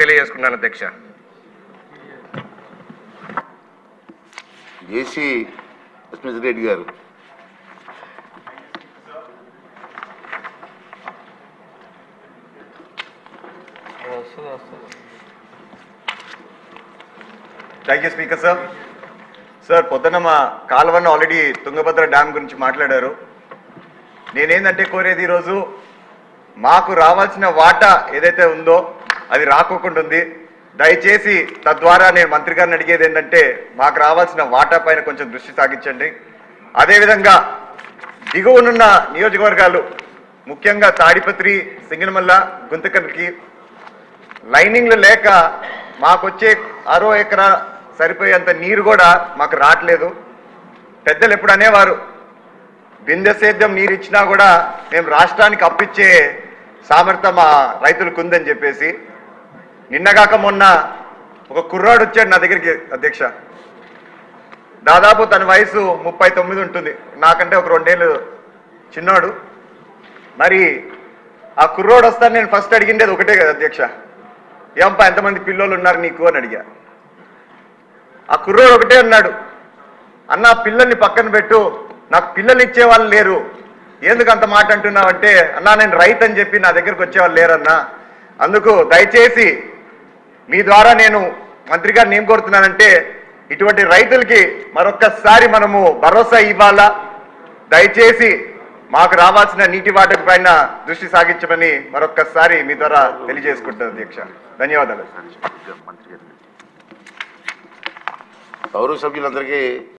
తెలియజేసుకున్నాను అధ్యక్ష. జేసీ రెడ్డి గారు. Thank you speaker sir. Sir పొద్దున్న మా కాలువను ఆల్రెడీ తుంగభద్ర డ్యామ్ గురించి మాట్లాడారు. నేనేందంటే కోరేది ఈరోజు మాకు రావాల్సిన వాటా ఏదైతే ఉందో అది రాకోకుండా ఉంది. దయచేసి తద్వారా నేను మంత్రి గారిని అడిగేది ఏంటంటే మాకు రావాల్సిన వాటా పైన కొంచెం దృష్టి సాగించండి. అదేవిధంగా దిగువనున్న నియోజకవర్గాలు ముఖ్యంగా తాడిపత్రి, సింగనమల్ల, గుంతకల్కి లైనింగ్లు లేక మాకొచ్చే 6 ఎకరా సరిపోయేంత నీరు కూడా మాకు రావట్లేదు. పెద్దలు ఎప్పుడు అనేవారు బిందె సేద్యం నీరు ఇచ్చినా కూడా మేము రాష్ట్రానికి అప్పిచ్చే సామర్థ్యం మా రైతులకు ఉందని చెప్పేసి నిన్నగాక మొన్న ఒక కుర్రాడు వచ్చాడు నా దగ్గరికి అధ్యక్ష. దాదాపు తన వయసు 39 ఉంటుంది, నాకంటే ఒక 2 ఏళ్ళు చిన్నాడు. మరి ఆ కుర్రోడు వస్తాను నేను ఫస్ట్ అడిగిండేది ఒకటే కదా అధ్యక్ష, ఏంపా ఎంతమంది పిల్లలు ఉన్నారు నీకు అని అడిగా. ఆ కుర్రోడు ఒకటే అన్నాడు, అన్న పిల్లల్ని పక్కన పెట్టు, నాకు పిల్లలు ఇచ్చేవాళ్ళు లేరు. ఎందుకు అంత మాట అంటున్నావు అంటే, అన్నా నేను రైతు అని చెప్పి నా దగ్గరకు వచ్చేవాళ్ళు లేరన్నా. అందుకు దయచేసి మీ ద్వారా నేను మంత్రి గారిని ఏం కోరుతున్నానంటే ఇటువంటి రైతులకి మరొక్కసారి మనము భరోసా ఇవ్వాలా. దయచేసి మాకు రావాల్సిన నీటి వాటర్ పైన దృష్టి సాగించమని మరొక్కసారి మీ ద్వారా తెలియజేసుకుంటాను అధ్యక్ష. ధన్యవాదాలు. గౌరవ సభ్యులందరికీ